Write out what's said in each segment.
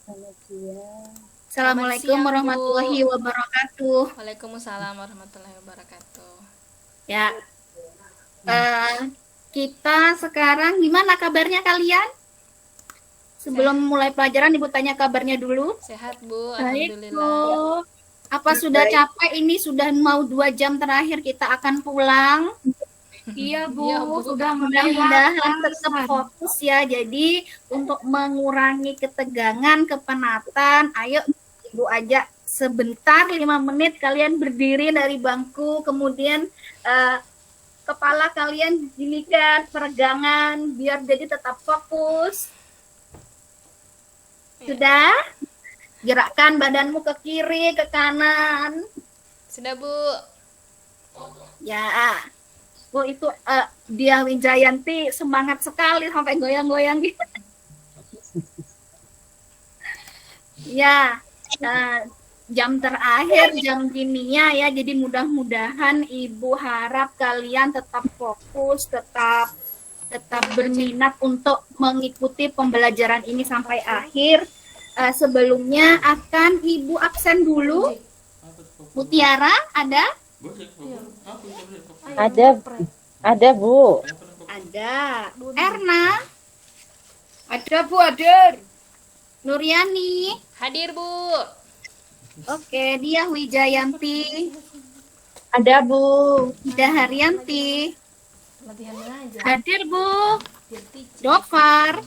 Selamat siang. Selamat Assalamualaikum siang, Bu. warahmatullahi wabarakatuh. Waalaikumsalam warahmatullahi wabarakatuh. Ya, eh, kita sekarang gimana kabarnya kalian? Sebelum mulai pelajaran, Ibu tanya kabarnya dulu. Sehat, Bu. Baik, Alhamdulillah. Bu. Apa sudah Baik. capek? Ini sudah mau 2 jam terakhir kita akan pulang. Iya, Bu. Iya, Bu. Sudah mulai Mudah-mudahan tetap hasan. fokus ya. Jadi untuk mengurangi ketegangan, kepenatan, ayo Ibu ajak sebentar 5 menit kalian berdiri dari bangku, kemudian kepala kalian dilihat peregangan biar jadi tetap fokus. Sudah? Gerakkan badanmu ke kiri, ke kanan. Sudah, Bu. Ya. Oh, itu dia Wijayanti semangat sekali sampai goyang-goyang gitu. Ya. Jam terakhir, jam kimia ya. Jadi mudah-mudahan Ibu harap kalian tetap fokus, tetap berminat untuk mengikuti pembelajaran ini sampai akhir. Sebelumnya akan Ibu absen dulu. Mutiara ada? Ada, Bu. Ada. Erna? Ada, Bu, ada. Nuryani? Hadir, Bu. Oke, dia Wijayanti. Ada, Bu. Ida Haryanti. Latihan mengajar. Hadir, Bu. Dofar.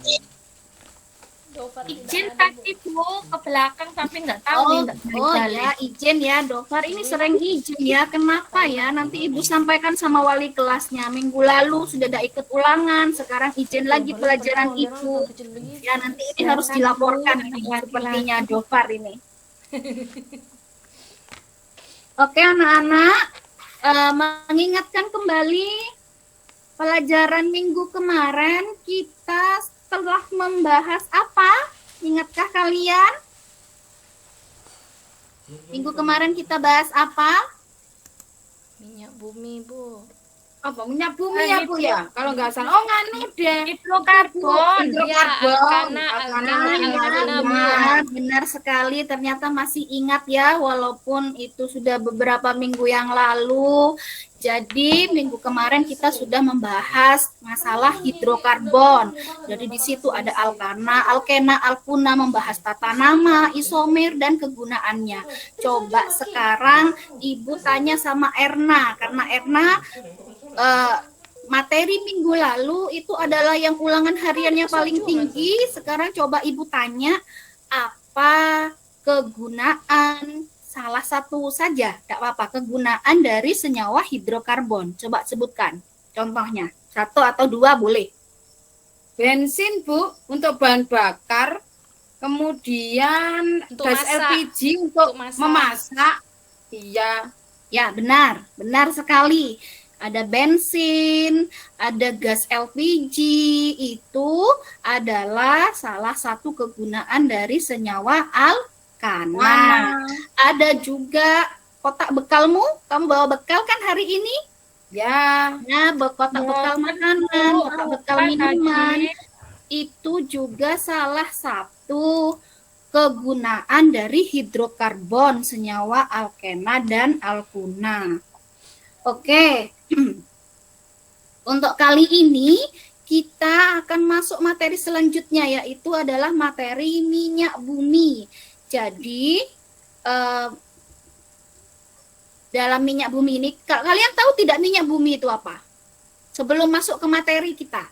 Izin tadi, Bu, ke belakang tapi nggak tahu nih, nggak Oh balik. ya, izin ya Dofar. Ini sering izin ya. Kenapa ya? Nanti Ibu sampaikan sama wali kelasnya. Minggu lalu sudah ada ikut ulangan. Sekarang izin lagi pelajaran Ibu. Ya, nanti ini harus dilaporkan ini sepertinya Dofar ini. Oke anak-anak, mengingatkan kembali pelajaran minggu kemarin kita telah membahas apa? Ingatkah kalian? Minggu kemarin kita bahas apa? Minyak bumi, Bu. Apa minyak bumi ya, Bu ya? Kalau nggak salah. Oh, nganu deh. Hidrokarbon. Ya, Alkana, Bu. Benar sekali. Ternyata masih ingat ya, walaupun itu sudah beberapa minggu yang lalu. Jadi minggu kemarin kita sudah membahas masalah hidrokarbon. Jadi di situ ada alkana, alkena, alkuna, membahas tata nama, isomer dan kegunaannya. Coba sekarang Ibu tanya sama Erna, karena Erna materi minggu lalu itu adalah yang ulangan hariannya paling tinggi. Sekarang coba Ibu tanya apa kegunaan salah satu saja, tidak apa-apa, kegunaan dari senyawa hidrokarbon. Coba sebutkan contohnya, 1 atau 2 boleh. Bensin, Bu, untuk bahan bakar. Kemudian Untuk gas masak. LPG untuk Untuk masak. memasak. Iya. Ya, benar sekali. Ada bensin, ada gas LPG, itu adalah salah satu kegunaan dari senyawa alkana. Ada juga kotak bekalmu, kamu bawa bekal kan hari ini? Ya. Nah, kotak bekal makanan, kotak bekal minuman, itu juga salah satu kegunaan dari hidrokarbon, senyawa alkena dan alkuna. Oke, untuk kali ini kita akan masuk materi selanjutnya, yaitu adalah materi minyak bumi. Jadi dalam minyak bumi ini, kalian tahu tidak minyak bumi itu apa? Sebelum masuk ke materi kita,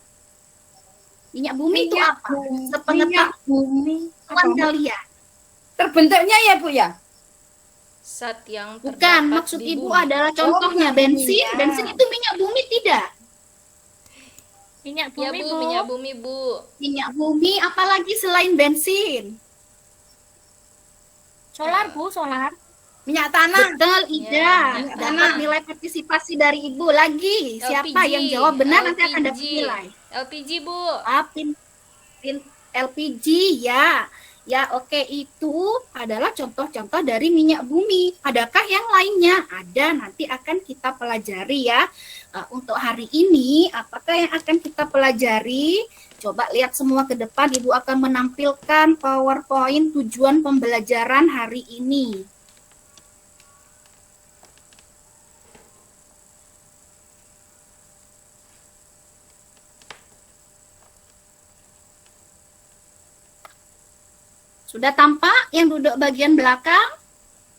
minyak bumi itu apa? Sepengetahuan Bumi. kalian. Terbentuknya ya, Bu ya? Zat yang Bukan, terdapat maksud di Ibu bumi. adalah contohnya bensin. ya. Bensin itu minyak bumi tidak? Minyak Ya, Bu, minyak bumi, Bu. Minyak bumi apalagi selain bensin? Solar, Bu, solar. Minyak tanah. Betul, Ida. minyak Dapat tanah. nilai partisipasi dari Ibu lagi. Siapa LPG. yang jawab benar nanti akan dapat LPG. nilai. LPG, Bu. LPG ya. Ya, oke, itu adalah contoh-contoh dari minyak bumi. Adakah yang lainnya? Ada, nanti akan kita pelajari ya. Untuk hari ini, apakah yang akan kita pelajari? Coba lihat semua ke depan, Ibu akan menampilkan PowerPoint tujuan pembelajaran hari ini. Sudah tampak yang duduk bagian belakang?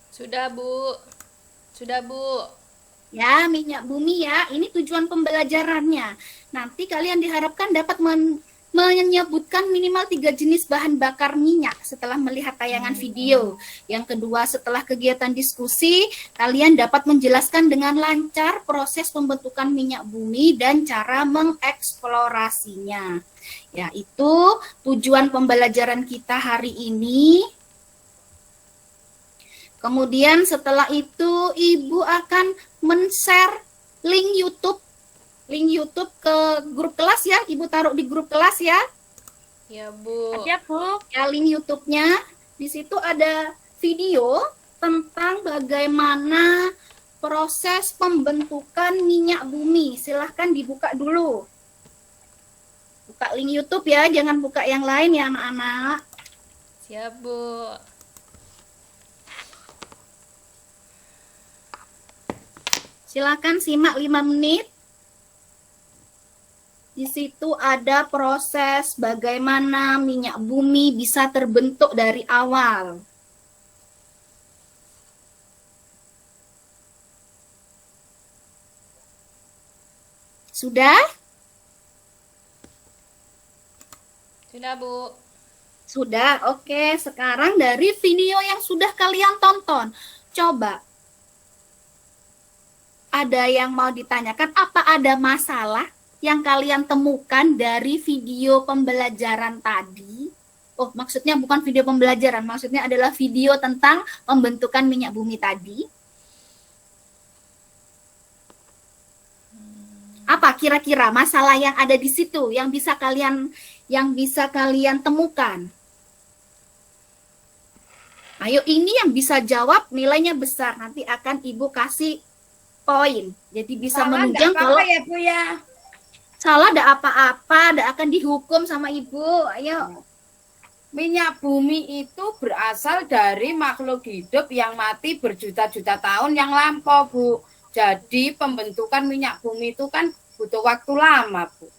Sudah, Bu. Sudah, Bu. Ya, minyak bumi ya. Ini tujuan pembelajarannya. Nanti kalian diharapkan dapat menyebutkan minimal 3 jenis bahan bakar minyak setelah melihat tayangan video. Yang kedua, setelah kegiatan diskusi, kalian dapat menjelaskan dengan lancar proses pembentukan minyak bumi dan cara mengeksplorasinya. Yaitu tujuan pembelajaran kita hari ini. Kemudian setelah itu Ibu akan men-share link YouTube ke grup kelas ya. Ibu taruh di grup kelas ya. Ya, Bu. Siap, Bu. Ya, link YouTube-nya. Di situ ada video tentang bagaimana proses pembentukan minyak bumi. Silahkan dibuka dulu. Buka link YouTube ya, jangan buka yang lain ya anak-anak. Siap, Bu. Silakan simak 5 menit. Di situ ada proses bagaimana minyak bumi bisa terbentuk dari awal. Sudah? Sudah, Bu. Sudah, oke. Sekarang dari video yang sudah kalian tonton, coba ada yang mau ditanyakan, apa ada masalah yang kalian temukan dari video pembelajaran tadi? Oh, maksudnya bukan video pembelajaran, maksudnya adalah video tentang pembentukan minyak bumi tadi. Apa kira-kira masalah yang ada di situ yang bisa kalian temukan? Ayo, ini yang bisa jawab nilainya besar, nanti akan Ibu kasih poin. Jadi bisa menunjang kalau ya, Bu ya. salah ada apa-apa, ada akan dihukum sama Ibu. Ayo. Minyak bumi itu berasal dari makhluk hidup yang mati berjuta-juta tahun yang lampau, Bu. Jadi pembentukan minyak bumi itu kan butuh waktu lama, Bu.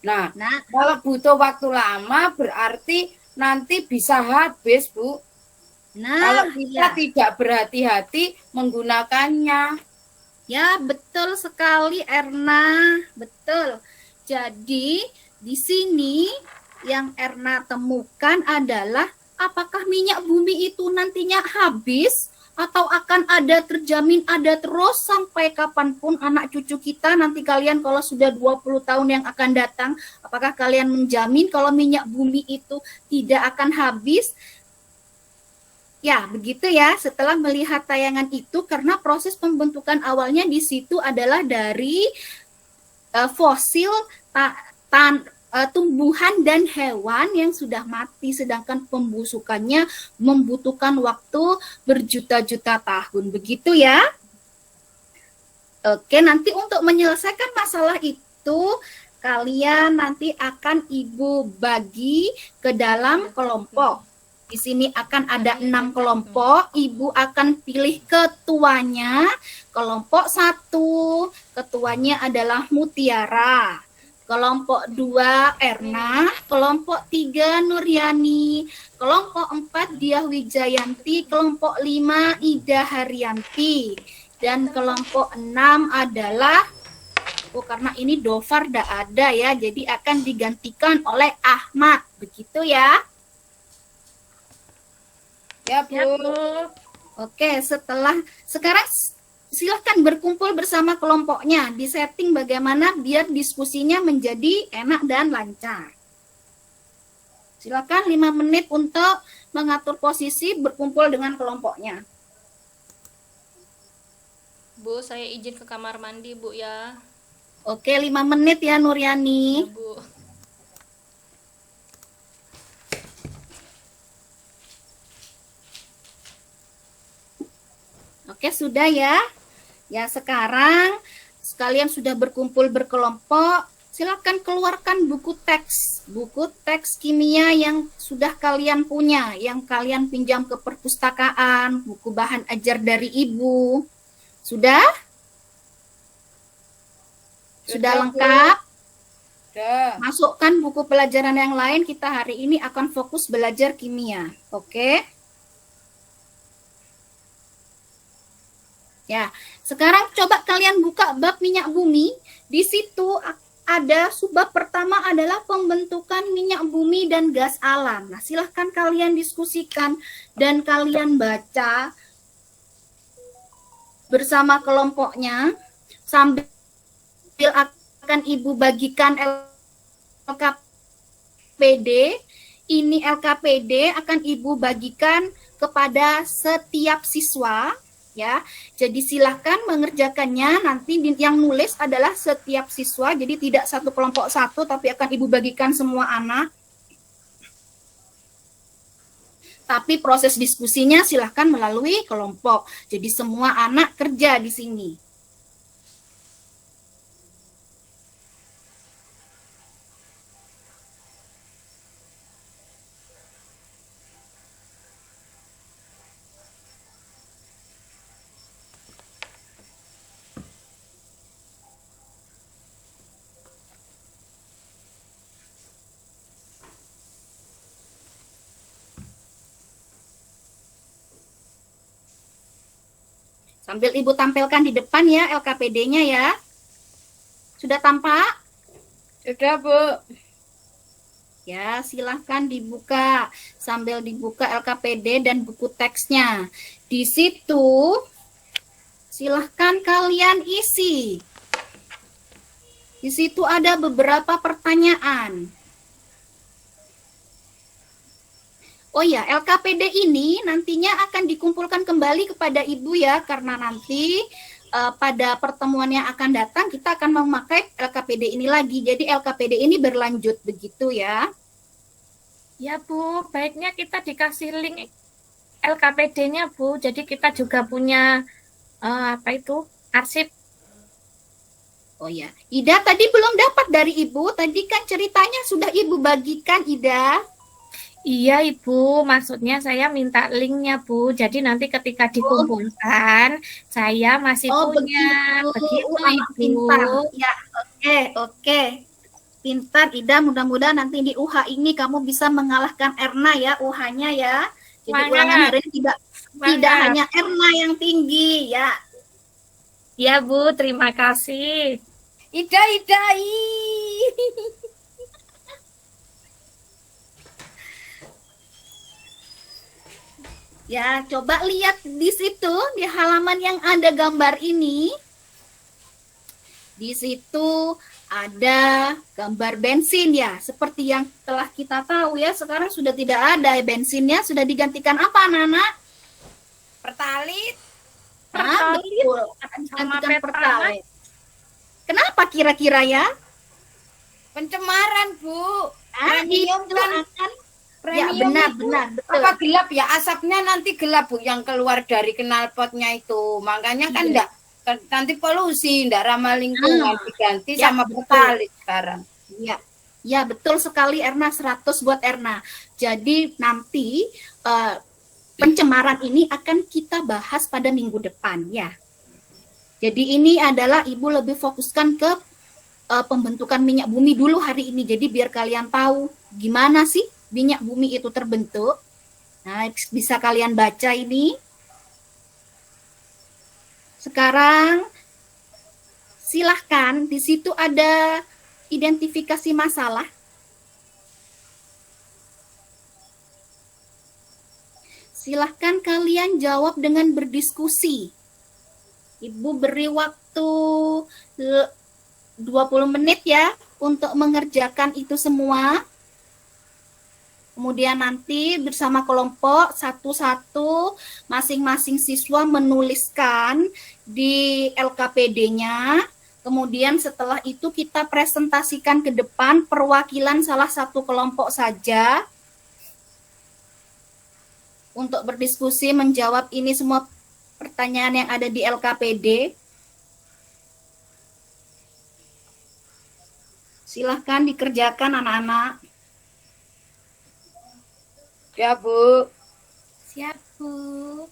Nah, kalau butuh waktu lama berarti nanti bisa habis, Bu. Kalau kita tidak berhati-hati menggunakannya. Ya, betul sekali Erna, betul. Jadi, di sini yang Erna temukan adalah apakah minyak bumi itu nantinya habis atau akan ada terjamin ada terus sampai kapanpun anak cucu kita nanti kalian kalau sudah 20 tahun yang akan datang, apakah kalian menjamin kalau minyak bumi itu tidak akan habis? Ya, begitu ya. Setelah melihat tayangan itu, karena proses pembentukan awalnya di situ adalah dari fosil tumbuhan dan hewan yang sudah mati, sedangkan pembusukannya membutuhkan waktu berjuta-juta tahun. Begitu ya. Oke, nanti untuk menyelesaikan masalah itu, kalian nanti akan Ibu bagi ke dalam kelompok. Di sini akan ada 6 kelompok, Ibu akan pilih ketuanya. Kelompok 1, ketuanya adalah Mutiara. Kelompok 2, Erna. Kelompok 3, Nuryani. Kelompok 4, Diah Wijayanti. Kelompok 5, Ida Haryanti. Dan kelompok 6 adalah, karena ini Dofar tidak ada ya, jadi akan digantikan oleh Ahmad. Begitu ya. Ya, Bu. Oke, sekarang silahkan berkumpul bersama kelompoknya. Di setting bagaimana biar diskusinya menjadi enak dan lancar. Silakan 5 menit untuk mengatur posisi berkumpul dengan kelompoknya. Bu, saya izin ke kamar mandi, Bu ya. Oke, 5 menit ya Nuryani. Ya, Bu. Oke, sudah ya. Ya, sekarang sekalian sudah berkumpul berkelompok, silakan keluarkan buku teks kimia yang sudah kalian punya, yang kalian pinjam ke perpustakaan, buku bahan ajar dari ibu. Sudah? Sudah Bu. lengkap? Sudah. Masukkan buku pelajaran yang lain, kita hari ini akan fokus belajar kimia. Oke? Ya, sekarang coba kalian buka bab minyak bumi. Di situ ada subbab pertama adalah pembentukan minyak bumi dan gas alam. Nah, silahkan kalian diskusikan dan kalian baca bersama kelompoknya sambil akan Ibu bagikan LKPD. Ini LKPD akan Ibu bagikan kepada setiap siswa. Ya, jadi silahkan mengerjakannya. Nanti yang nulis adalah setiap siswa, jadi tidak satu kelompok satu, tapi akan Ibu bagikan semua anak. Tapi proses diskusinya silahkan melalui kelompok. Jadi semua anak kerja di sini. Sambil Ibu tampilkan di depan ya LKPD-nya ya. Sudah tampak? Sudah, Bu. Ya, silahkan dibuka. Sambil dibuka LKPD dan buku teksnya. Di situ silahkan kalian isi. Di situ ada beberapa pertanyaan. Oh ya, LKPD ini nantinya akan dikumpulkan kembali kepada Ibu ya, karena nanti pada pertemuan yang akan datang kita akan memakai LKPD ini lagi. Jadi LKPD ini berlanjut begitu ya. Ya Bu, baiknya kita dikasih link LKPD-nya Bu. Jadi kita juga punya arsip. Oh ya, Ida tadi belum dapat dari Ibu. Tadi kan ceritanya sudah Ibu bagikan, Ida. Iya Ibu, maksudnya saya minta linknya Bu. Jadi nanti ketika dikumpulkan, saya masih punya. Begitu Ibu. Pintar. Ya, oke. Pintar Ida, mudah-mudahan nanti di UH ini kamu bisa mengalahkan Erna ya, UH-nya ya. Jadi ulangan hari ini tidak hanya Erna yang tinggi ya. Ya Bu, terima kasih. Ida. Ya, coba lihat di situ, di halaman yang ada gambar ini. Di situ ada gambar bensin ya, seperti yang telah kita tahu ya, sekarang sudah tidak ada bensinnya, sudah digantikan apa, Nana? Pertalit. Nah, betul, akan sama digantikan Pertalite. Kenapa kira-kira ya? Pencemaran, Bu. Premium Premium kan akan premium ya, itu benar, betul. apa gelap ya, asapnya nanti gelap Bu yang keluar dari knalpotnya itu. Makanya kan Iya. enggak nanti polusi, enggak ramah lingkungan, diganti Ya, sama betul. pertalit sekarang. Ya, ya betul sekali Erna, 100 buat Erna. Jadi nanti pencemaran ini akan kita bahas pada minggu depan ya. Jadi ini adalah Ibu lebih fokuskan ke pembentukan minyak bumi dulu hari ini. Jadi biar kalian tahu gimana sih minyak bumi itu terbentuk. Nah, bisa kalian baca ini. Sekarang silahkan, di situ ada identifikasi masalah. Silahkan kalian jawab dengan berdiskusi. Ibu beri waktu 20 menit ya untuk mengerjakan itu semua. Kemudian nanti bersama kelompok satu-satu masing-masing siswa menuliskan di LKPD-nya. Kemudian setelah itu kita presentasikan ke depan perwakilan salah satu kelompok saja untuk berdiskusi menjawab ini semua pertanyaan yang ada di LKPD. Silahkan dikerjakan anak-anak. Ya, Bu. Siap, Bu.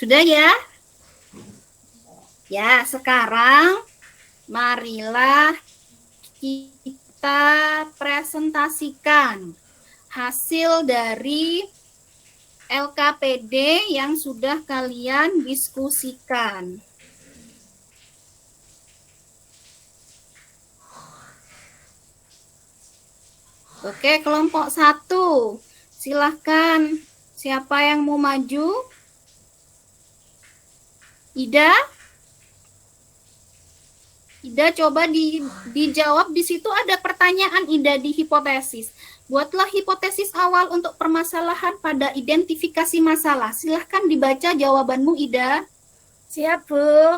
Sudah ya? Ya, sekarang marilah kita presentasikan hasil dari LKPD yang sudah kalian diskusikan. Oke, kelompok 1. Silahkan, siapa yang mau maju? Ida? Ida coba dijawab, di situ ada pertanyaan Ida di hipotesis. Buatlah hipotesis awal untuk permasalahan pada identifikasi masalah. Silahkan dibaca jawabanmu Ida. Siap, Bu.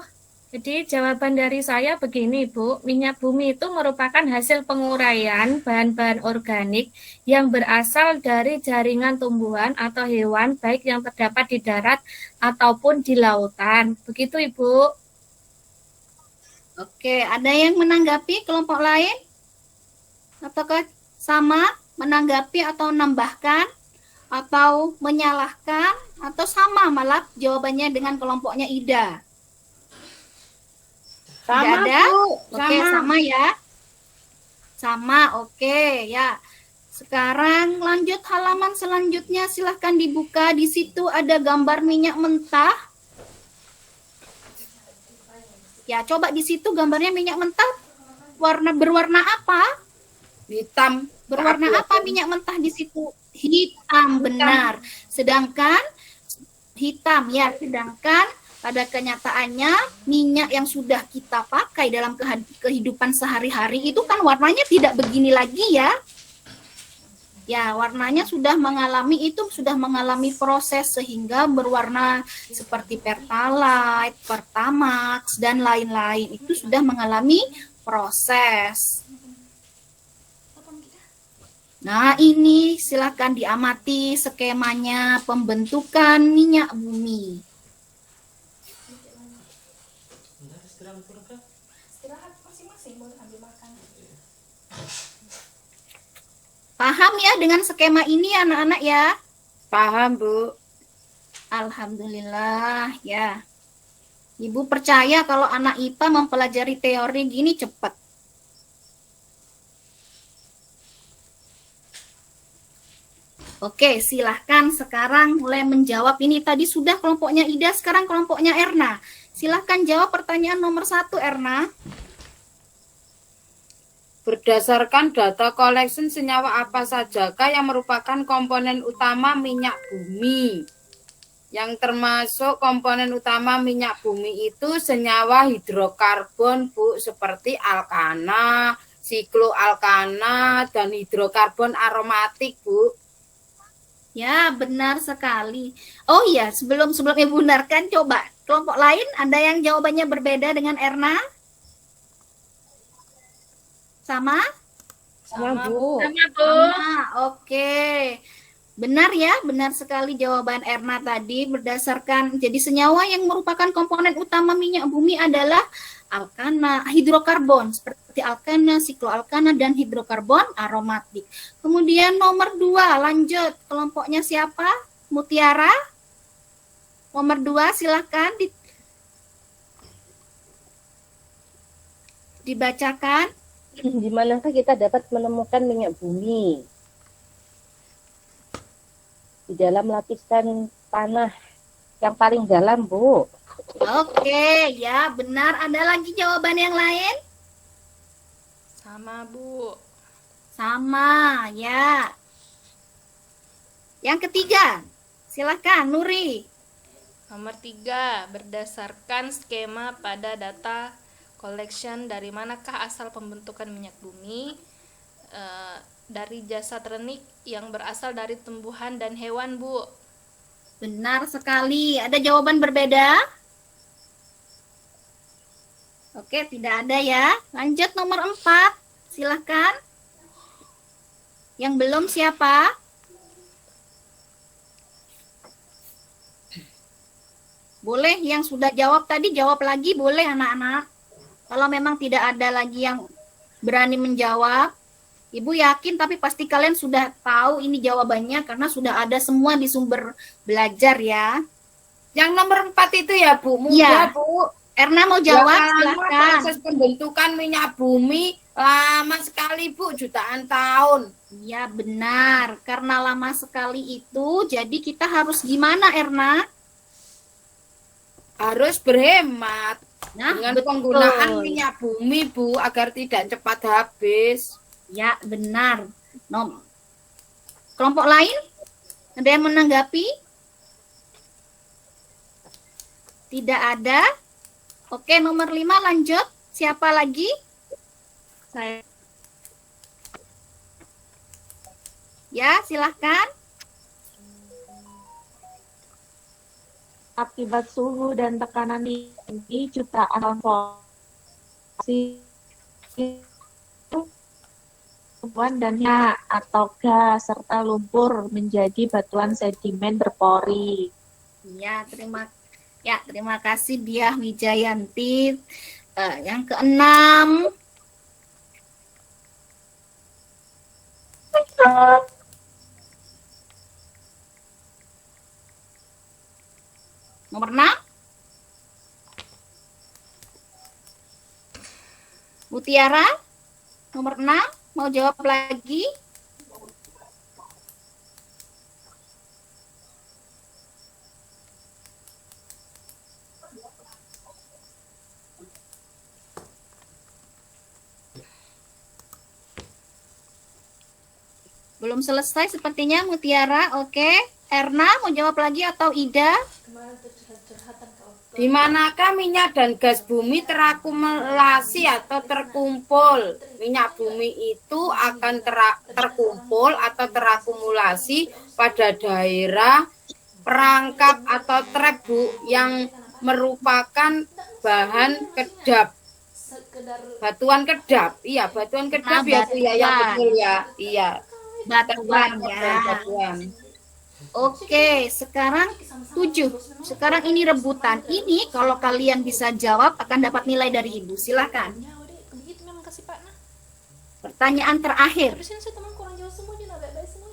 Jadi jawaban dari saya begini, Bu. Minyak bumi itu merupakan hasil penguraian bahan-bahan organik yang berasal dari jaringan tumbuhan atau hewan, baik yang terdapat di darat ataupun di lautan. Begitu, Ibu. Oke, ada yang menanggapi kelompok lain? Ataukah sama menanggapi atau menambahkan? Atau menyalahkan? Atau sama malah jawabannya dengan kelompoknya Ida? Sama, Tidak ada? Bu. Oke, sama ya. Sama, oke ya. Sekarang lanjut halaman selanjutnya, silahkan dibuka. Di situ ada gambar minyak mentah. Ya, coba di situ gambarnya minyak mentah berwarna apa? Hitam. Berwarna apa minyak mentah di situ? Hitam, benar. Sedangkan hitam ya, sedangkan pada kenyataannya minyak yang sudah kita pakai dalam kehidupan sehari-hari itu kan warnanya tidak begini lagi ya. Ya, warnanya sudah mengalami proses sehingga berwarna seperti Pertalite, Pertamax dan lain-lain. Itu sudah mengalami proses. Nah, ini silakan diamati skemanya pembentukan minyak bumi. Paham ya dengan skema ini anak-anak ya? Paham, Bu. Alhamdulillah ya. Ibu percaya kalau anak IPA mempelajari teori gini cepat. Oke, silahkan sekarang mulai menjawab. Ini tadi sudah kelompoknya Ida, sekarang kelompoknya Erna. Silahkan jawab pertanyaan nomor 1, Erna. Berdasarkan data collection, senyawa apa sajakah yang merupakan komponen utama minyak bumi? Yang termasuk komponen utama minyak bumi itu senyawa hidrokarbon, Bu, seperti alkana, sikloalkana, dan hidrokarbon aromatik, Bu. Ya, benar sekali. Oh iya, sebelum Ibu benarkan, coba kelompok lain ada yang jawabannya berbeda dengan Erna? Sama? Sama, Bu. Sama, Bu. Sama, oke. Benar ya, benar sekali jawaban Erna tadi. Berdasarkan, jadi senyawa yang merupakan komponen utama minyak bumi adalah alkana, hidrokarbon, seperti alkana, sikloalkana, dan hidrokarbon aromatik. Kemudian nomor 2, lanjut. Kelompoknya siapa? Mutiara? Nomor 2, silahkan dibacakan. Di manakah kita dapat menemukan minyak bumi? Di dalam lapisan tanah yang paling dalam, Bu. Oke, ya benar. Ada lagi jawaban yang lain? Sama, Bu. Sama, ya. Yang ketiga, silakan Nuri. Nomor 3, berdasarkan skema pada data collection, dari manakah asal pembentukan minyak bumi? Dari jasad renik yang berasal dari tumbuhan dan hewan, Bu. Benar sekali. Ada jawaban berbeda? Oke, tidak ada ya. Lanjut nomor 4. Silahkan. Yang belum siapa? Boleh, yang sudah jawab tadi jawab lagi, boleh anak-anak. Kalau memang tidak ada lagi yang berani menjawab, Ibu yakin tapi pasti kalian sudah tahu ini jawabannya karena sudah ada semua di sumber belajar ya. Yang nomor 4 itu ya Bu, mudah Iya. Bu. Erna mau Ya, jawab, karena silakan. proses pembentukan minyak bumi lama sekali Bu, jutaan tahun. Iya benar, karena lama sekali itu, jadi kita harus gimana Erna? Harus berhemat Nah, dengan betul. penggunaan minyak bumi Bu, agar tidak cepat habis. Ya benar. Kelompok lain? Ada yang menanggapi? Tidak ada. Oke, nomor 5 lanjut. Siapa lagi? Saya Ya, silahkan. akibat suhu dan tekanan tinggi jutaan populasi tumbuhan dan atau gas serta lumpur menjadi batuan sedimen berpori. Terima kasih Diah Wijayanti. Yang keenam. Nomor 6. Mutiara, nomor 6, mau jawab lagi? Belum selesai sepertinya Mutiara. Oke. Erna mau jawab lagi atau Ida? Di manakah minyak dan gas bumi terakumulasi atau terkumpul? Minyak bumi itu akan terkumpul atau terakumulasi pada daerah perangkap atau trap Bu, yang merupakan bahan kedap. Batuan kedap. Iya, batuan kedap ya Bu ya, yang betul ya. Iya. Batuan ya. Batuan. Oke, sekarang 7. Sekarang ini rebutan. Ini kalau kalian bisa jawab akan dapat nilai dari Ibu. Silakan. Ya, udah, begitu memang kasih Pak. Nah, Pertanyaan terakhir. terus ini saya teman kurang jauh semua, dia baik-baik semua.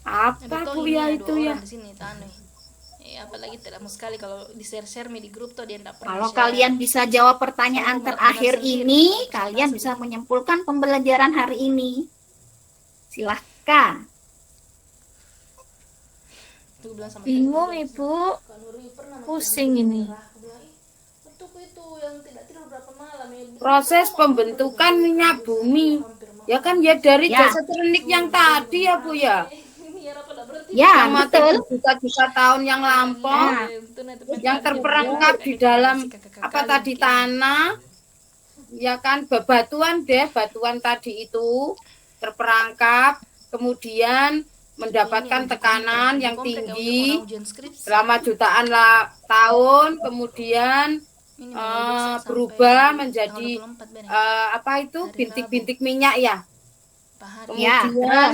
Apa kuliah itu ya? Di sini tanah. Apalagi tidak mau sekali kalau di share di grup tuh dia enggak pernah Kalau share. kalian bisa jawab pertanyaan terakhir ini, kalian bisa menyimpulkan pembelajaran hari ini. Silahkan. Tuh, bilang sama Bingung Ibu, Kak Nuri, pernah pusing ini. aku bilang, "Betul itu yang tidak tidur berapa malam ya." Proses pembentukan minyak bumi. Ya kan ya dari Ya. jasad renik yang tadi ya Bu ya. Ya, apa enggak berhenti? Ya, Yang mati betul. berjuta-juta tahun yang lampau. Nah, Yang terperangkap di dalam apa tadi tanah. Ya kan bebatuan deh, batuan tadi itu terperangkap, kemudian mendapatkan tekanan yang tinggi selama jutaan tahun, kemudian berubah menjadi apa itu bintik-bintik minyak ya. Ya, Kemudian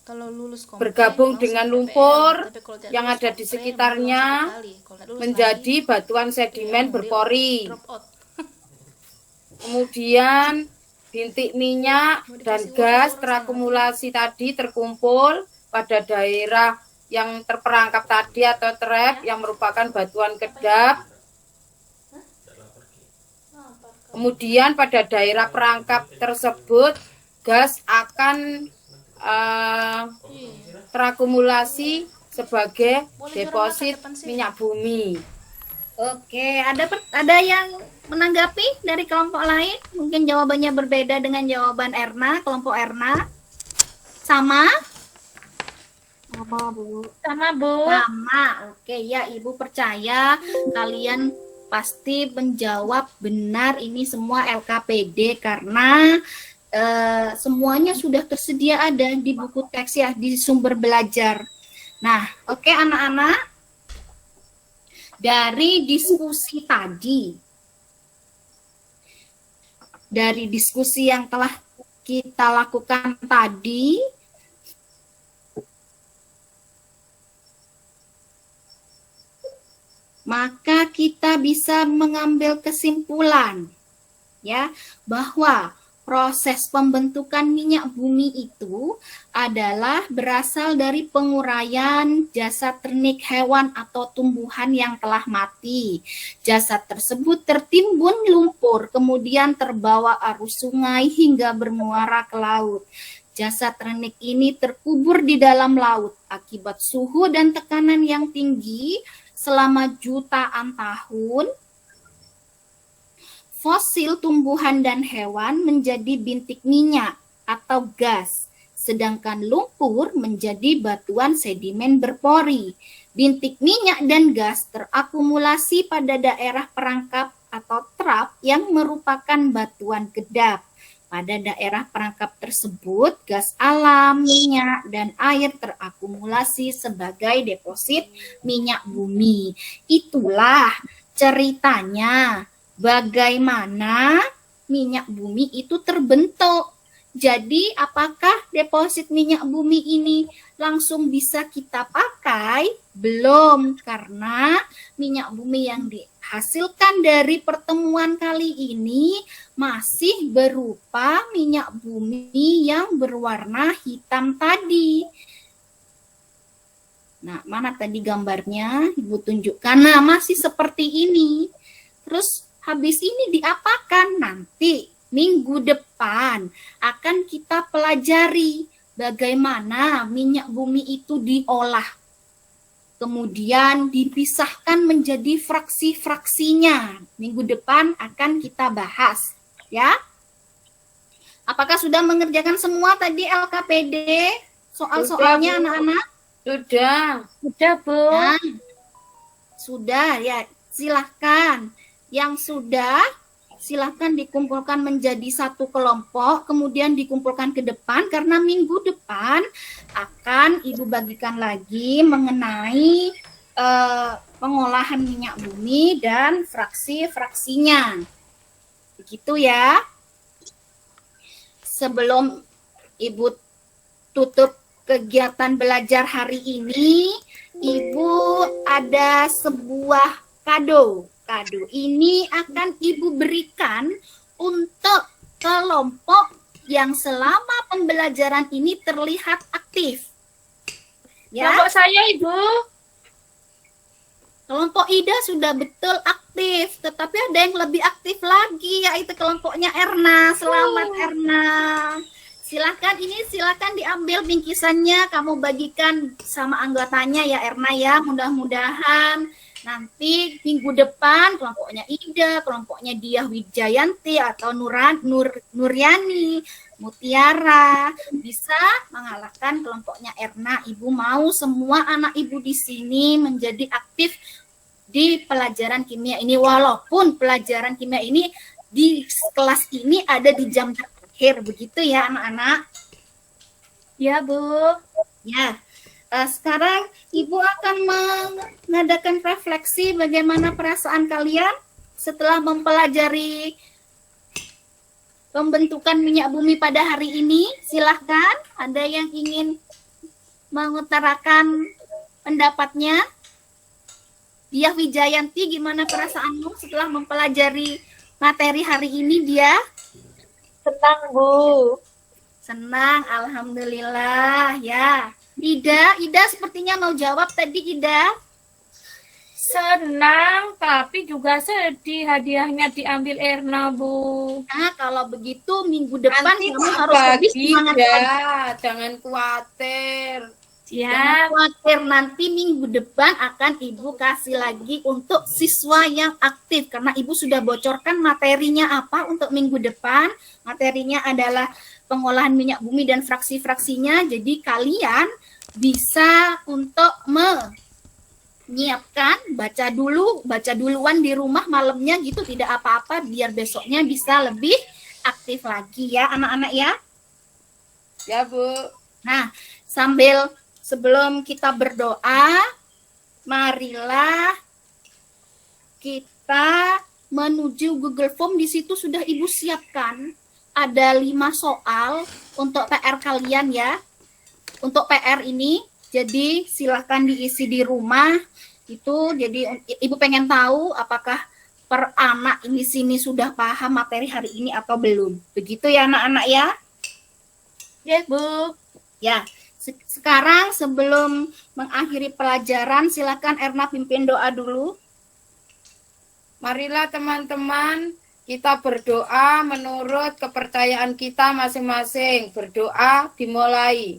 kalau lulus bergabung dengan lumpur yang ada di sekitarnya menjadi batuan sedimen berpori. Kemudian bintik minyak dan gas terakumulasi tadi terkumpul pada daerah yang terperangkap tadi atau trap yang merupakan batuan kedap. Kemudian pada daerah perangkap tersebut gas akan terakumulasi sebagai deposit minyak bumi. Oke, ada yang menanggapi dari kelompok lain? Mungkin jawabannya berbeda dengan jawaban Erna, kelompok Erna. Sama? Sama, Bu. Sama, Bu. Sama. Oke ya, Ibu percaya kalian pasti menjawab benar ini semua LKPD karena semuanya sudah tersedia ada di buku teks ya, di sumber belajar. Nah, oke anak-anak, dari diskusi tadi, dari diskusi yang telah kita lakukan tadi, maka kita bisa mengambil kesimpulan ya bahwa proses pembentukan minyak bumi itu adalah berasal dari penguraian jasad ternik hewan atau tumbuhan yang telah mati. Jasad tersebut tertimbun lumpur, kemudian terbawa arus sungai hingga bermuara ke laut. Jasad ternik ini terkubur di dalam laut akibat suhu dan tekanan yang tinggi selama jutaan tahun. Fosil tumbuhan dan hewan menjadi bintik minyak atau gas, sedangkan lumpur menjadi batuan sedimen berpori. Bintik minyak dan gas terakumulasi pada daerah perangkap atau trap yang merupakan batuan kedap. Pada daerah perangkap tersebut, gas alam, minyak, dan air terakumulasi sebagai deposit minyak bumi. Itulah ceritanya bagaimana minyak bumi itu terbentuk. Jadi apakah deposit minyak bumi ini langsung bisa kita pakai? Belum, karena minyak bumi yang dihasilkan dari pertemuan kali ini masih berupa minyak bumi yang berwarna hitam tadi. Nah, mana tadi gambarnya? Ibu tunjukkan. Nah, masih seperti ini. Terus habis ini diapakan? Nanti minggu depan akan kita pelajari bagaimana minyak bumi itu diolah. Kemudian dipisahkan menjadi fraksi-fraksinya. Minggu depan akan kita bahas, ya. Apakah sudah mengerjakan semua tadi LKPD? Soal-soalnya anak-anak? Sudah. Udah, Bu. Nah, sudah ya, silahkan. Yang sudah, silahkan dikumpulkan menjadi satu kelompok, kemudian dikumpulkan ke depan, karena minggu depan akan Ibu bagikan lagi mengenai pengolahan minyak bumi dan fraksi-fraksinya. Begitu ya. Sebelum Ibu tutup kegiatan belajar hari ini, Ibu ada sebuah kado. Kado ini akan Ibu berikan untuk kelompok yang selama pembelajaran ini terlihat aktif. Ya, Kelompok saya, Ibu. kelompok Ida sudah betul aktif, tetapi ada yang lebih aktif lagi, yaitu kelompoknya Erna. Selamat Erna. Silakan diambil bingkisannya, kamu bagikan sama anggotanya ya Erna ya. Mudah-mudahan nanti minggu depan kelompoknya Ida, kelompoknya Diah Wijayanti atau Nuryani, Mutiara bisa mengalahkan kelompoknya Erna. Ibu mau semua anak Ibu di sini menjadi aktif di pelajaran kimia ini, walaupun pelajaran kimia ini di kelas ini ada di jam terakhir, begitu ya anak-anak? Ya, Bu. Ya. Sekarang Ibu akan mengadakan refleksi bagaimana perasaan kalian setelah mempelajari pembentukan minyak bumi pada hari ini. Silahkan, ada yang ingin mengutarakan pendapatnya? Diah Wijayanti, gimana perasaanmu setelah mempelajari materi hari ini, Dia? Senang, Bu. Senang, alhamdulillah ya. Ida sepertinya mau jawab tadi, Ida. Senang, tapi juga sedih hadiahnya diambil Erna, Bu. Nah, kalau begitu minggu depan Nanti kamu tak harus lebih bagi semangat lagi. ya, jangan khawatir. Jangan Siap. khawatir, nanti minggu depan akan Ibu kasih lagi untuk siswa yang aktif. Karena Ibu sudah bocorkan materinya apa untuk minggu depan. Materinya adalah pengolahan minyak bumi dan fraksi-fraksinya. Jadi kalian bisa untuk menyiapkan, baca duluan di rumah malamnya gitu, tidak apa-apa, biar besoknya bisa lebih aktif lagi ya anak-anak ya. Ya, Bu. Nah, sebelum kita berdoa, marilah kita menuju Google Form. Di situ sudah Ibu siapkan ada 5 soal untuk PR kalian ya. Untuk PR ini, jadi silahkan diisi di rumah. Itu jadi Ibu pengen tahu apakah per anak ini sini sudah paham materi hari ini atau belum. Begitu ya anak-anak ya. Ya, Bu. Ya, sekarang sebelum mengakhiri pelajaran, silakan Erna pimpin doa dulu. Marilah teman-teman kita berdoa menurut kepercayaan kita masing-masing. Berdoa dimulai.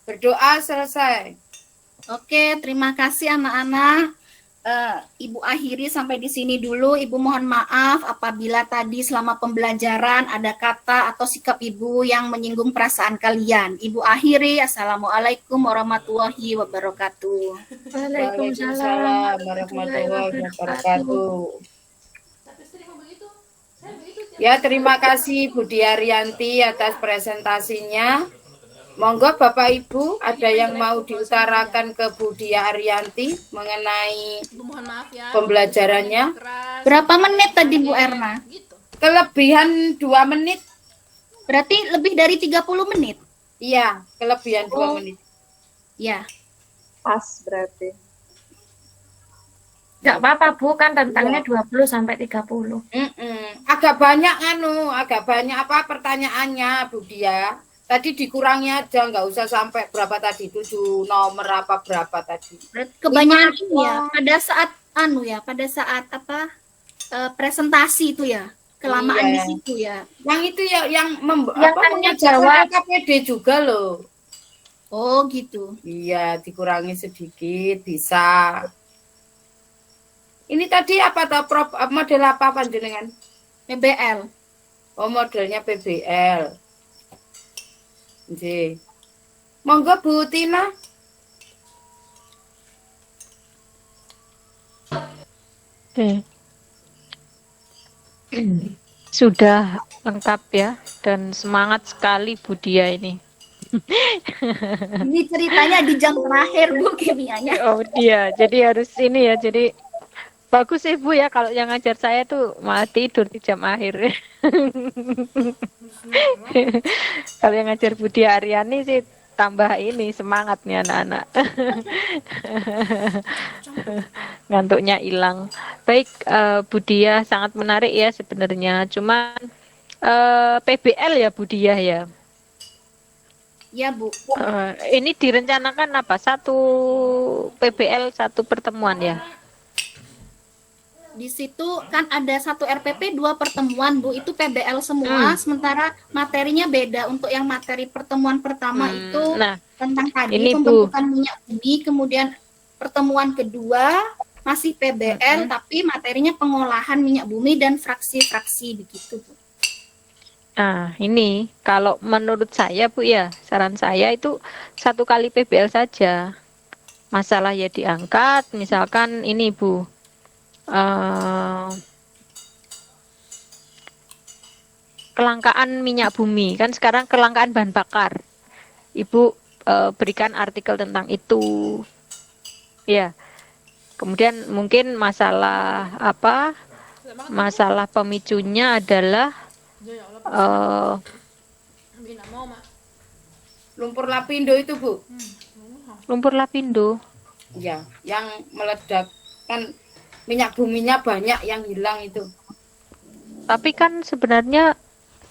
Berdoa selesai. Oke, terima kasih anak-anak. Ibu akhiri sampai di sini dulu. Ibu mohon maaf apabila tadi selama pembelajaran ada kata atau sikap Ibu yang menyinggung perasaan kalian. Ibu akhiri. Assalamualaikum warahmatullahi wabarakatuh. Waalaikumsalam warahmatullahi wabarakatuh. Ya, terima kasih Bu Diaryanti atas presentasinya. Monggo Bapak Ibu, ada yang mau diutarakan ke Bu Diaryanti mengenai Ibu mohon maaf ya. pembelajarannya? Keras. Berapa menit tadi Bu Erna? Gitu. Kelebihan 2 menit. Berarti lebih dari 30 menit? Iya, kelebihan 2 menit. Ya. Pas berarti. Nggak apa-apa, Bu, kan tentangnya 20 sampai 30. Agak banyak apa pertanyaannya Bu Dia. Tadi dikurangi aja, nggak usah sampai berapa tadi, 7 nomor apa berapa tadi. Kebanyakan ini ya, pada saat presentasi itu ya, kelamaan Iya. di situ ya. Yang itu ya yang tanya jawab. KPD juga loh. Oh gitu. Iya, dikurangi sedikit bisa. Ini tadi apa toh, model apa panjenengan? PBL. Oh, modelnya PBL. Nggih. Monggo Bu Tina. Oke. Sudah lengkap ya, dan semangat sekali Bu Dia ini. Ini ceritanya di jam terakhir Bu kimianya. Oh dia, jadi harus ini ya, jadi bagus sih Bu ya, kalau yang ngajar saya tuh malah tidur di jam akhir. Kalau yang ngajar Bu Dia Aryani sih tambah ini semangat nih anak-anak. Ngantuknya hilang. Baik, Bu Dia sangat menarik ya sebenarnya. Cuman PBL ya Bu Dia ya. Ya Bu. Ini direncanakan apa? Satu PBL, satu pertemuan ya? Di situ kan ada 1 RPP 2 pertemuan Bu, itu PBL semua, sementara materinya beda. Untuk yang materi pertemuan pertama itu Nah, tentang tadi ini, Bu. pembentukan minyak bumi, kemudian pertemuan kedua masih PBL tapi materinya pengolahan minyak bumi dan fraksi-fraksi begitu Bu. Nah, ini kalau menurut saya Bu ya, saran saya itu 1 kali PBL saja. Masalah ya diangkat, misalkan ini Bu, kelangkaan minyak bumi, kan sekarang kelangkaan bahan bakar. Ibu berikan artikel tentang itu. Ya. Kemudian mungkin masalah apa? Masalah pemicunya adalah Lumpur lapindo itu Bu. lumpur lapindo. Ya, yang meledak kan minyak buminya banyak yang hilang itu. Tapi kan sebenarnya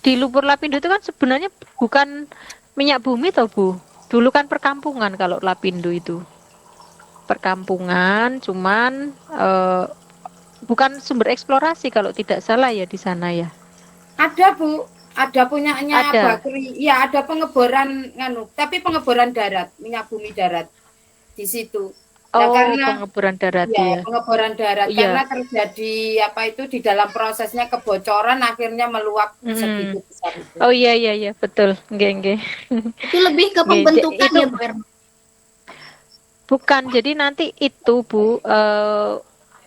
di lumpur lapindo itu kan sebenarnya bukan minyak bumi toh Bu. Dulu kan perkampungan kalau lapindo itu. Perkampungan, cuman bukan sumber eksplorasi kalau tidak salah ya di sana ya. Ada Bu, Ada punyanya Ada. Bakri. Iya, ada pengeboran nganu, tapi pengeboran darat, minyak bumi darat di situ. Nah, Oh, karena pengeboran darat ya ya. pengeboran darat Iya. karena terjadi apa itu di dalam prosesnya kebocoran akhirnya meluap segitu besar itu. Oh iya iya iya betul. Nggih nggih. Itu lebih ke Nggih, pembentukan itu ya Bu Erma. bukan. Jadi nanti itu Bu,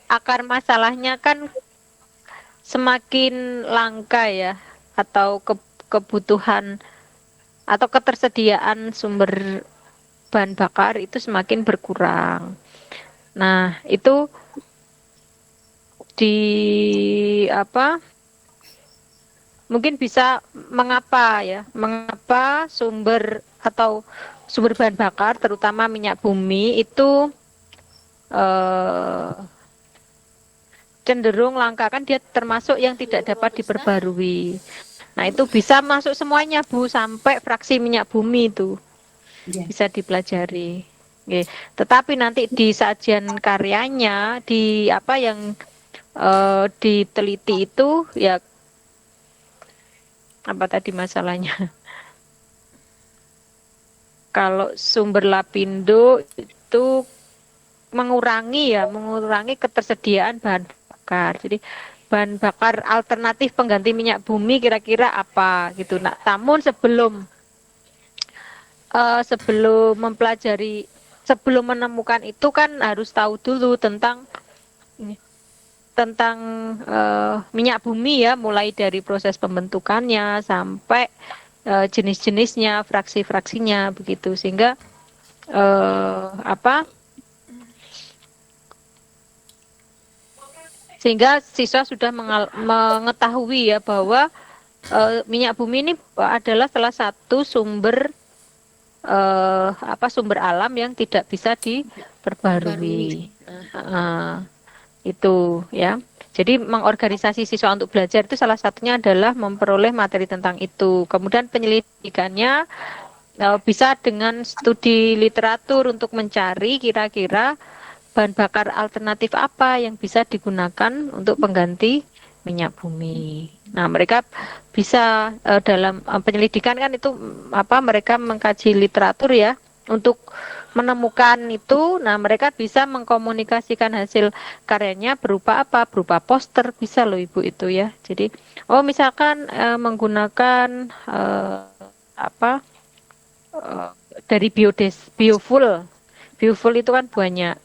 akar masalahnya kan semakin langka ya, atau kebutuhan atau ketersediaan sumber bahan bakar itu semakin berkurang. Nah, itu di apa? Mungkin bisa mengapa sumber bahan bakar terutama minyak bumi itu cenderung langka, kan dia termasuk yang tidak dapat diperbarui. Nah, itu bisa masuk semuanya Bu, sampai fraksi minyak bumi itu Iya. bisa dipelajari. Oke. Tetapi nanti di sajian karyanya di apa yang diteliti itu ya apa tadi masalahnya? Kalau sumber Lapindo itu mengurangi ketersediaan bahan bakar. Jadi bahan bakar alternatif pengganti minyak bumi kira-kira apa gitu. Nah, namun sebelum sebelum menemukan itu kan harus tahu dulu tentang minyak bumi ya, mulai dari proses pembentukannya sampai jenis-jenisnya, fraksi-fraksinya begitu, sehingga siswa sudah mengetahui ya bahwa minyak bumi ini adalah salah satu sumber sumber alam yang tidak bisa diperbarui. Itu ya. Jadi mengorganisasi siswa untuk belajar itu salah satunya adalah memperoleh materi tentang itu. Kemudian penyelidikannya bisa dengan studi literatur untuk mencari kira-kira bahan bakar alternatif apa yang bisa digunakan untuk pengganti minyak bumi. Nah, mereka bisa dalam penyelidikan kan itu mereka mengkaji literatur ya untuk menemukan itu. Nah, mereka bisa mengkomunikasikan hasil karyanya berupa apa? Berupa poster bisa loh Ibu itu ya. Jadi, misalkan menggunakan dari biofuel. Biofuel itu kan banyak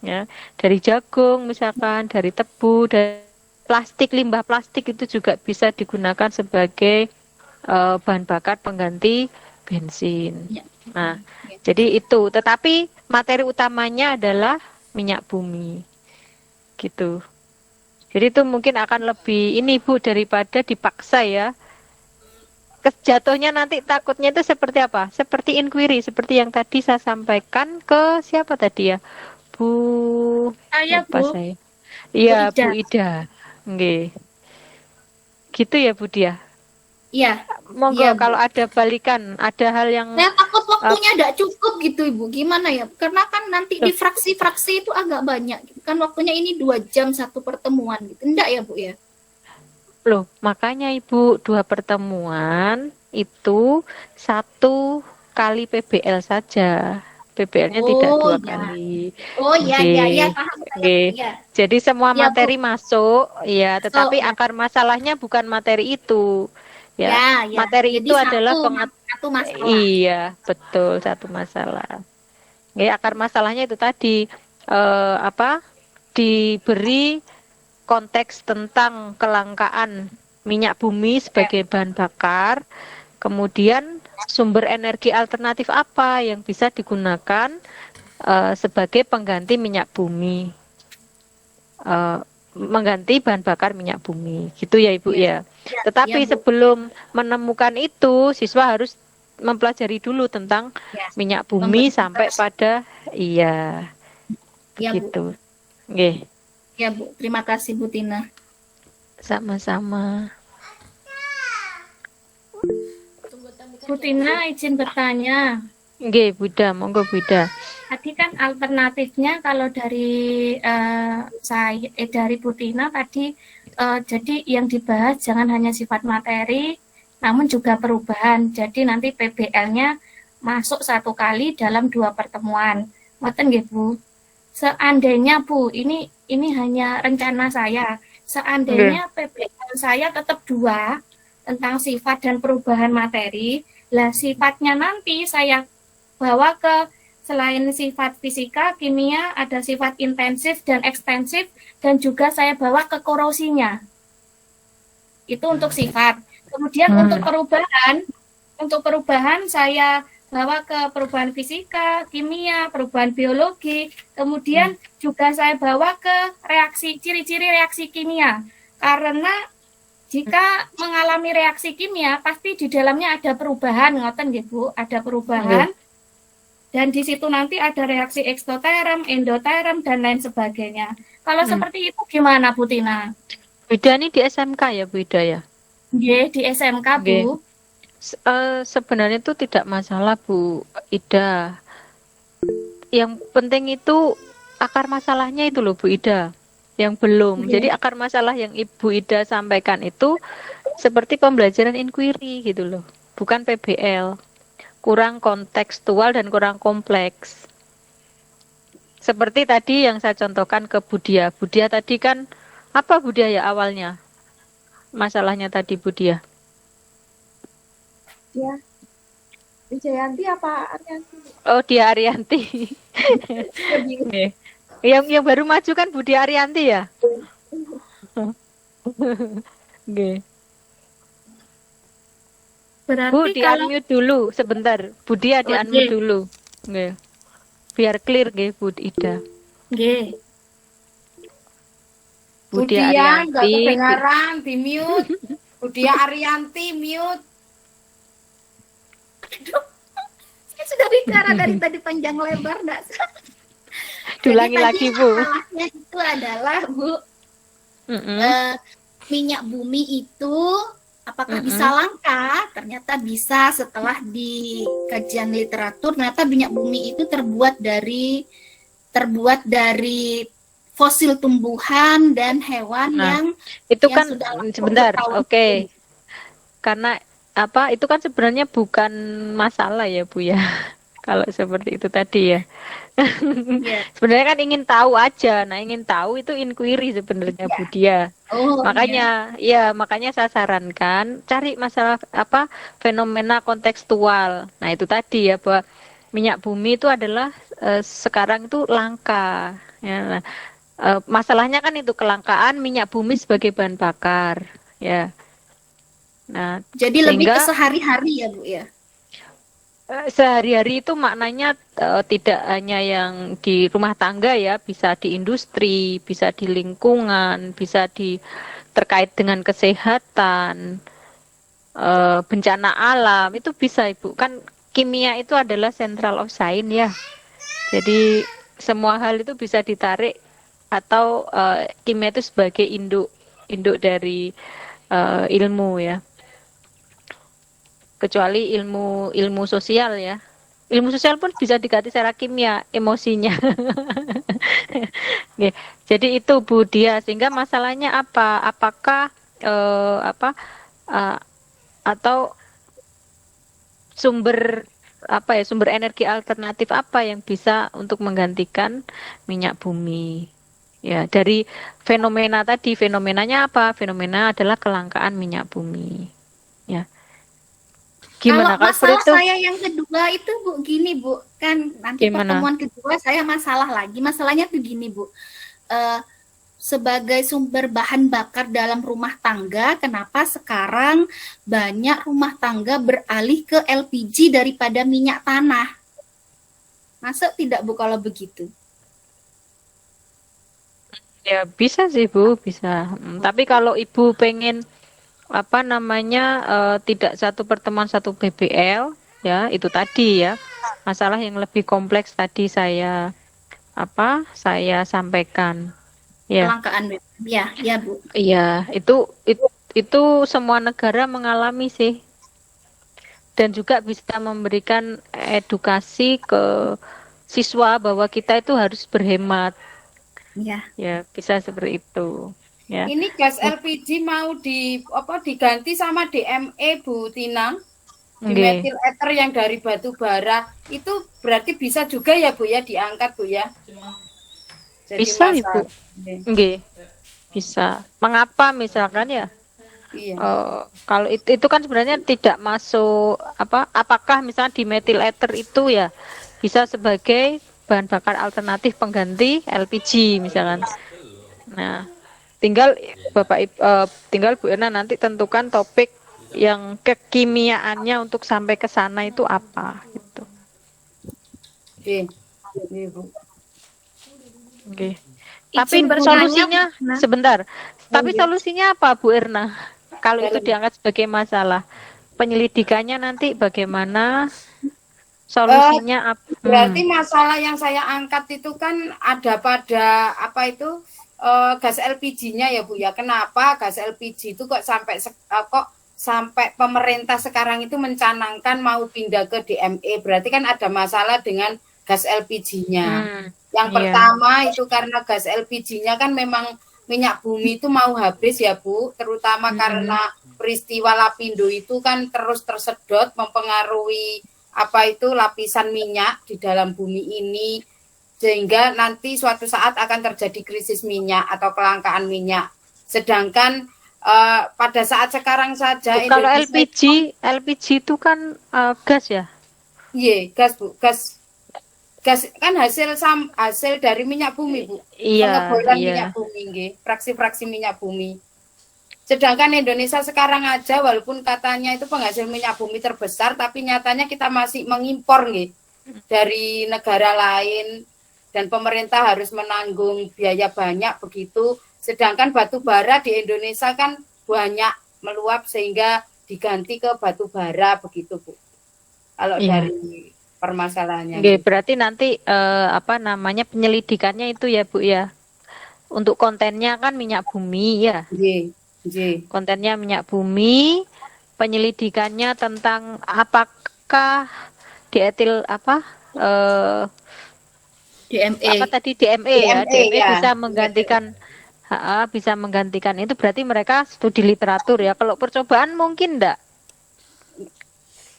ya. Dari jagung misalkan, dari tebu, dari plastik, limbah plastik itu juga bisa digunakan sebagai bahan bakar pengganti bensin. Ya. Nah, jadi itu. Tetapi materi utamanya adalah minyak bumi, gitu. Jadi itu mungkin akan lebih ini Bu daripada dipaksa ya. Jatuhnya nanti takutnya itu seperti apa? Seperti inquiry, seperti yang tadi saya sampaikan ke siapa tadi ya? Bu. Saya Lupa Bu. saya. Iya, Bu Ida. Bu Ida. Nggih. Gitu ya Bu Dia. Iya. Monggo Iya, Bu. kalau ada balikan, ada hal yang Saya takut waktunya tidak cukup gitu Ibu. Gimana ya? Karena kan nanti di fraksi-fraksi itu agak banyak. Kan waktunya ini 2 jam satu pertemuan gitu. Enggak ya Bu ya? loh, makanya Ibu 2 pertemuan itu 1 kali PBL saja. PBL-nya tidak 2 ya. kali. Oh iya Nggih, iya iya paham saya. nggih. Iya. Jadi semua Iya, Bu. materi masuk, ya, tetapi ya. akar masalahnya bukan materi itu. Ya, Ya. materi Jadi itu adalah satu masalah. Iya, betul, satu masalah. Ya, akar masalahnya itu tadi diberi konteks tentang kelangkaan minyak bumi sebagai bahan bakar, kemudian sumber energi alternatif apa yang bisa digunakan sebagai pengganti minyak bumi, mengganti bahan bakar minyak bumi, gitu ya Ibu ya. Tetapi ya, Bu. sebelum menemukan itu, siswa harus mempelajari dulu tentang minyak bumi sampai pada Ya, Bu. gitu. Nggih. Ya Bu, terima kasih Bu Tina. Sama-sama. Bu Tina izin bertanya. Nggih, Buddha, monggo Buddha. Tadi kan alternatifnya kalau dari dari Bu Tina tadi jadi yang dibahas jangan hanya sifat materi, namun juga perubahan. Jadi nanti PBL-nya masuk 1 kali dalam 2 pertemuan. Ngoten nggih, Bu. Seandainya Bu, ini hanya rencana saya. Seandainya PBL saya tetap 2 tentang sifat dan perubahan materi, lah sifatnya nanti saya bawa ke selain sifat fisika, kimia, ada sifat intensif dan ekstensif, dan juga saya bawa ke korosinya. Itu untuk sifat. Kemudian untuk perubahan saya bawa ke perubahan fisika, kimia, perubahan biologi, kemudian juga saya bawa ke ciri-ciri reaksi kimia. Karena jika mengalami reaksi kimia, pasti di dalamnya ada perubahan, ngoten nggih Bu, ada perubahan. Dan di situ nanti ada reaksi eksoterm, endoterm, dan lain sebagainya. Kalau seperti itu gimana Bu Tina? Bu Ida ini di SMK ya Bu Ida ya? Nggih, di SMK Bu. Sebenarnya itu tidak masalah Bu Ida. Yang penting itu akar masalahnya itu loh Bu Ida, yang belum. Jadi akar masalah yang Ibu Ida sampaikan itu seperti pembelajaran inquiry gitu loh, bukan PBL. Kurang kontekstual dan kurang kompleks. Seperti tadi yang saya contohkan ke Budia. Budia tadi kan apa Budia ya awalnya? Masalahnya tadi Budia. Ya. Wijayanti apa Arianti? Oh, dia Arianti. Nih. Yang baru maju kan Budi Arianti ya? Oke. Berarti Bu, di kalau unmute dulu sebentar. Budi di unmute dulu. Nggih. Biar clear nggih Bu Ida. nggih, Budi Budia nggak Arianti. kedengaran, di mute. Budia Arianti mute. Saya sudah bicara dari tadi panjang lebar, enggak? Diulangi Jadi lagi tadi Bu. masalahnya itu adalah Bu, Mm-mm. minyak bumi itu apakah bisa langka? Ternyata bisa. Setelah di kajian literatur, ternyata minyak bumi itu terbuat dari fosil tumbuhan dan hewan yang Itu yang kan sudah lama sebentar. bertahun-tahun. Oke. Karena apa? Itu kan sebenarnya bukan masalah ya Bu ya. Kalau seperti itu tadi ya. Iya. Sebenarnya kan ingin tahu aja. Nah, ingin tahu itu inquiry sebenarnya Bu Dia. Oh, Makanya, ya makanya saya sarankan cari masalah apa fenomena kontekstual. Nah, itu tadi ya bahwa minyak bumi itu adalah sekarang itu langka. Ya, nah, masalahnya kan itu kelangkaan minyak bumi sebagai bahan bakar. Ya. Nah, jadi lebih ke sehingga sehari-hari ya Bu ya. sehari-hari itu maknanya tidak hanya yang di rumah tangga ya, bisa di industri, bisa di lingkungan, bisa di terkait dengan kesehatan, bencana alam, itu bisa Ibu. Kan kimia itu adalah central of science ya. Jadi semua hal itu bisa ditarik atau kimia itu sebagai induk dari ilmu ya. Kecuali ilmu sosial ya. Ilmu sosial pun bisa diganti secara kimia emosinya. Oke. Jadi itu Bu Dia, sehingga masalahnya apa? Apakah atau sumber energi alternatif apa yang bisa untuk menggantikan minyak bumi? Ya, dari fenomena tadi, fenomenanya apa? Fenomena adalah kelangkaan minyak bumi. Ya. Gimana Kalau seperti masalah itu? saya yang kedua itu Bu, gini Bu, kan nanti Gimana? pertemuan kedua saya masalah lagi. Masalahnya tuh gini Bu, sebagai sumber bahan bakar dalam rumah tangga, kenapa sekarang banyak rumah tangga beralih ke LPG daripada minyak tanah? Masa tidak Bu kalau begitu? Ya bisa sih Bu, bisa. Tapi kalau Ibu pengen tidak satu pertemuan satu PBL ya, itu tadi ya. Masalah yang lebih kompleks tadi saya sampaikan. Ya. Kelangkaan ya, ya Bu. Iya, itu semua negara mengalami sih. Dan juga bisa memberikan edukasi ke siswa bahwa kita itu harus berhemat. Ya. Ya, bisa seperti itu. ya. Ini gas LPG mau diganti sama DME Bu Tinang. Nggih. Dimetil ether yang dari batu bara itu berarti bisa juga ya Bu ya diangkat Bu ya. Jadi Bisa, masalah. Ibu. Nggih. Bisa. Mengapa misalkan ya? Iya. Kalau itu kan sebenarnya tidak masuk apakah misalnya di metil ether itu ya bisa sebagai bahan bakar alternatif pengganti LPG misalkan. Nah, tinggal tinggal Bu Erna nanti tentukan topik yang kekimiaannya untuk sampai ke sana itu apa gitu. Oke. Oke, Bu. Oke. Tapi Izin bertanya, solusinya Nah. sebentar. Tapi Iya. solusinya apa Bu Erna? Kalau itu diangkat sebagai masalah, penyelidikannya nanti bagaimana? Solusinya apa? Berarti masalah yang saya angkat itu kan ada pada gas LPG-nya ya Bu ya. Kenapa gas LPG itu kok sampai pemerintah sekarang itu mencanangkan mau pindah ke DME? Berarti kan ada masalah dengan gas LPG-nya. Yang pertama itu karena gas LPG-nya kan memang minyak bumi itu mau habis ya Bu, terutama karena peristiwa Lapindo itu kan terus tersedot mempengaruhi lapisan minyak di dalam bumi ini, sehingga nanti suatu saat akan terjadi krisis minyak atau kelangkaan minyak. Sedangkan pada saat sekarang saja kalau Indonesia LPG itu kan gas ya? Iya, gas Bu, gas kan hasil dari minyak bumi Bu. Iya, Pengeboran iya. minyak bumi nggih, fraksi-fraksi minyak bumi. Sedangkan Indonesia sekarang aja walaupun katanya itu penghasil minyak bumi terbesar, tapi nyatanya kita masih mengimpor nggih dari negara lain dan pemerintah harus menanggung biaya banyak begitu. Sedangkan batu bara di Indonesia kan banyak meluap sehingga diganti ke batu bara begitu Bu. Kalau Iya. dari permasalahannya. Oke, berarti nanti penyelidikannya itu ya Bu ya. Untuk kontennya kan minyak bumi ya. Nggih, nggih. Kontennya minyak bumi, penyelidikannya tentang apakah dietil DME. DME ya. DME ya. bisa menggantikan itu berarti mereka studi literatur ya. Kalau percobaan mungkin enggak?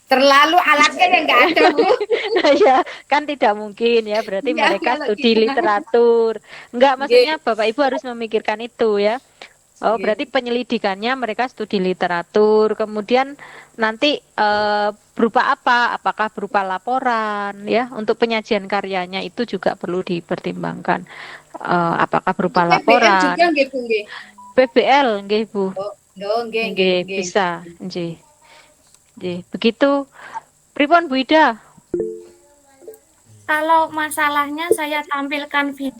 Terlalu alatnya yang nggak ada Bu. Ya, kan tidak mungkin ya. Berarti Enggak, mereka kalau studi kita- literatur. Enggak, maksudnya Bapak Ibu harus memikirkan itu ya. Oke. Berarti penyelidikannya mereka studi literatur. Kemudian nanti berupa apa? Apakah berupa laporan ya? Untuk penyajian karyanya itu juga perlu dipertimbangkan. Apakah berupa PBL laporan? juga nggih Bu nggih. PBL nggih Bu. Nggih, Nggih, bisa. Nggih. Nggih, begitu. Pripun Bu Ida? Kalau masalahnya saya tampilkan video